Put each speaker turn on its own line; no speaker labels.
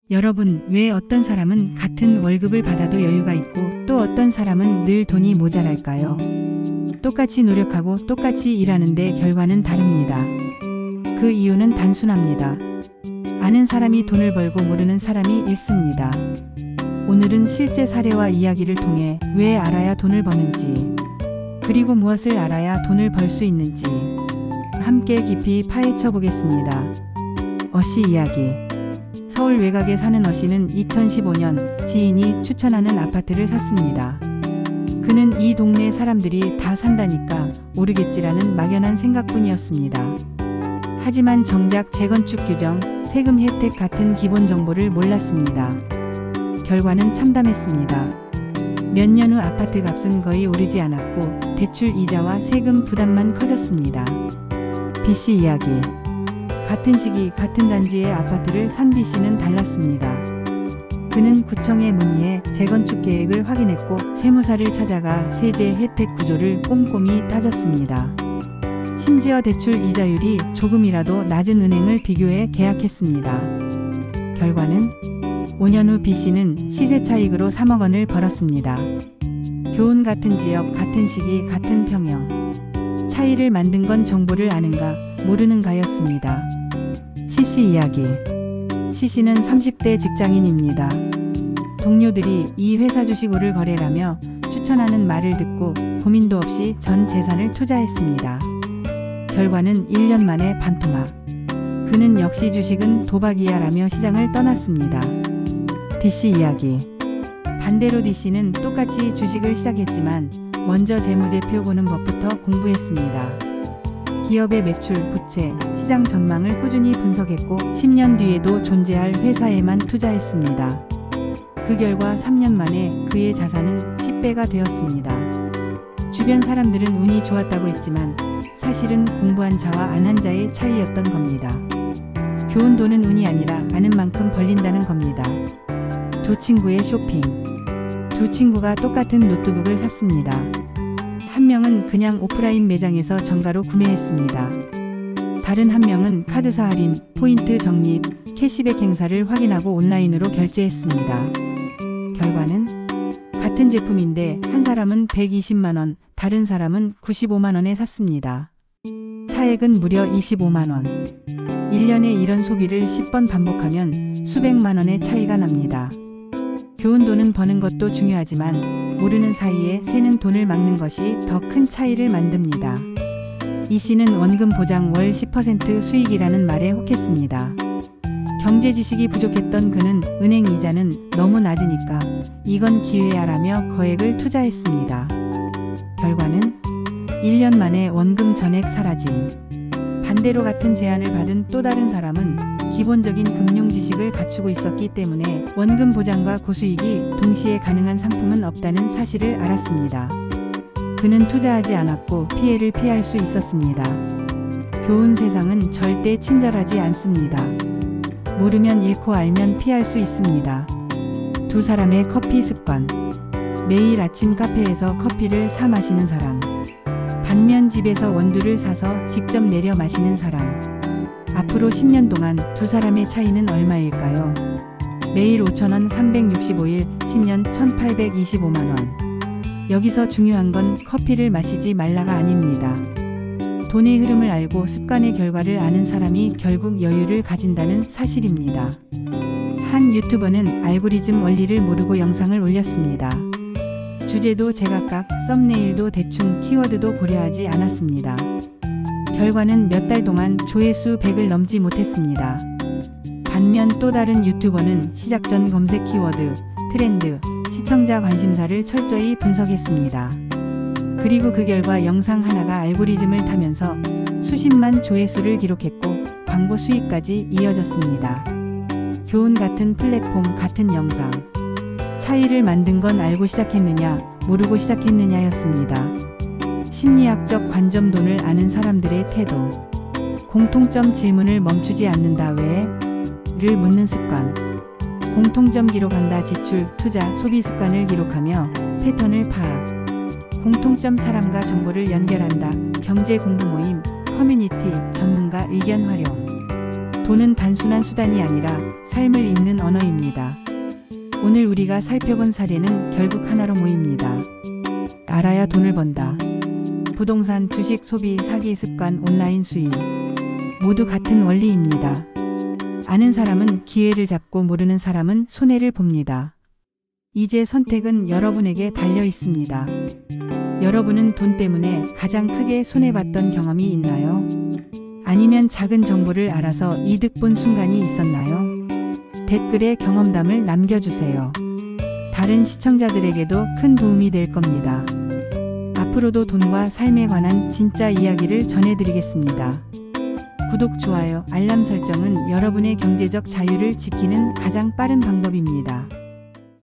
여러분, 왜 어떤 사람은 같은 월급을 받아도 여유가 있고 또 어떤 사람은 늘 돈이 모자랄까요? 똑같이 노력하고 똑같이 일하는데 결과는 다릅니다. 그 이유는 단순합니다. 아는 사람이 돈을 벌고 모르는 사람이 잃습니다. 오늘은 실제 사례와 이야기를 통해 왜 알아야 돈을 버는지, 그리고 무엇을 알아야 돈을 벌 수 있는지 함께 깊이 파헤쳐 보겠습니다. 어씨 이야기. 서울 외곽에 사는 어씨는 2015년 지인이 추천하는 아파트를 샀습니다. 그는 이 동네 사람들이 다 산다니까 오르겠지라는 막연한 생각뿐이었습니다. 하지만 정작 재건축 규정, 세금 혜택 같은 기본 정보를 몰랐습니다. 결과는 참담했습니다. 몇 년 후 아파트 값은 거의 오르지 않았고 대출 이자와 세금 부담만 커졌습니다. B씨 이야기. 같은 시기 같은 단지의 아파트를 산 B씨는 달랐습니다. 그는 구청에 문의해 재건축 계획을 확인했고 세무사를 찾아가 세제 혜택 구조를 꼼꼼히 따졌습니다. 심지어 대출 이자율이 조금이라도 낮은 은행을 비교해 계약했습니다. 결과는 5년 후 B씨는 시세 차익으로 3억 원을 벌었습니다. 교훈 같은 지역, 같은 시기, 같은 평형. 차이를 만든 건 정보를 아는가, 모르는가였습니다. C씨 이야기. C씨는 30대 직장인입니다. 동료들이 이 회사 주식 오를 거래라며 추천하는 말을 듣고 고민도 없이 전 재산을 투자했습니다. 결과는 1년 만에 반토막. 그는 역시 주식은 도박이야 라며 시장을 떠났습니다. D씨 이야기. 반대로 D씨는 똑같이 주식을 시작했지만 먼저 재무제표 보는 법부터 공부했습니다. 기업의 매출, 부채, 시장 전망을 꾸준히 분석했고 10년 뒤에도 존재할 회사에만 투자했습니다. 그 결과 3년 만에 그의 자산은 10배가 되었습니다. 주변 사람들은 운이 좋았다고 했지만 사실은 공부한 자와 안 한 자의 차이였던 겁니다. 교훈, 돈은 운이 아니라 아는 만큼 벌린다는 겁니다. 두 친구의 쇼핑. 두 친구가 똑같은 노트북을 샀습니다. 한 명은 그냥 오프라인 매장에서 정가로 구매했습니다. 다른 한 명은 카드사 할인, 포인트 적립, 캐시백 행사를 확인하고 온라인으로 결제했습니다. 결과는 같은 제품인데 한 사람은 120만 원, 다른 사람은 95만 원에 샀습니다. 차액은 무려 25만 원. 1년에 이런 소비를 10번 반복하면 수백만 원의 차이가 납니다. 교훈, 돈은 버는 것도 중요하지만 모르는 사이에 새는 돈을 막는 것이 더 큰 차이를 만듭니다. 이 씨는 원금 보장 월 10% 수익이라는 말에 혹했습니다. 경제 지식이 부족했던 그는 은행 이자는 너무 낮으니까 이건 기회야 라며 거액을 투자했습니다. 결과는 1년 만에 원금 전액 사라짐. 반대로 같은 제안을 받은 또 다른 사람은 기본적인 금융 지식을 갖추고 있었기 때문에 원금 보장과 고수익이 동시에 가능한 상품은 없다는 사실을 알았습니다. 그는 투자하지 않았고 피해를 피할 수 있었습니다. 교훈, 세상은 절대 친절하지 않습니다. 모르면 잃고 알면 피할 수 있습니다. 두 사람의 커피 습관. 매일 아침 카페에서 커피를 사 마시는 사람. 반면 집에서 원두를 사서 직접 내려 마시는 사람. 앞으로 10년 동안 두 사람의 차이는 얼마일까요? 매일 5,000원 365일, 10년 1,825만원. 여기서 중요한 건 커피를 마시지 말라가 아닙니다. 돈의 흐름을 알고 습관의 결과를 아는 사람이 결국 여유를 가진다는 사실입니다. 한 유튜버는 알고리즘 원리를 모르고 영상을 올렸습니다. 주제도 제각각, 썸네일도 대충, 키워드도 고려하지 않았습니다. 결과는 몇 달 동안 조회수 100을 넘지 못했습니다. 반면 또 다른 유튜버는 시작 전 검색 키워드, 트렌드, 시청자 관심사를 철저히 분석했습니다. 그리고 그 결과 영상 하나가 알고리즘을 타면서 수십만 조회수를 기록했고 광고 수익까지 이어졌습니다. 교훈, 같은 플랫폼, 같은 영상. 차이를 만든 건 알고 시작했느냐, 모르고 시작했느냐였습니다. 심리학적 관점, 돈을 아는 사람들의 태도. 공통점, 질문을 멈추지 않는다. 왜? 를 묻는 습관. 공통점 기록한다. 지출, 투자, 소비 습관을 기록하며 패턴을 파악. 공통점, 사람과 정보를 연결한다. 경제 공부 모임, 커뮤니티, 전문가 의견 활용. 돈은 단순한 수단이 아니라 삶을 읽는 언어입니다. 오늘 우리가 살펴본 사례는 결국 하나로 모입니다. 알아야 돈을 번다. 부동산, 주식, 소비, 사기 습관, 온라인 수익. 모두 같은 원리입니다. 아는 사람은 기회를 잡고 모르는 사람은 손해를 봅니다. 이제 선택은 여러분에게 달려 있습니다. 여러분은 돈 때문에 가장 크게 손해봤던 경험이 있나요? 아니면 작은 정보를 알아서 이득 본 순간이 있었나요? 댓글에 경험담을 남겨주세요. 다른 시청자들에게도 큰 도움이 될 겁니다. 앞으로도 돈과 삶에 관한 진짜 이야기를 전해드리겠습니다. 구독, 좋아요, 알람 설정은 여러분의 경제적 자유를 지키는 가장 빠른 방법입니다.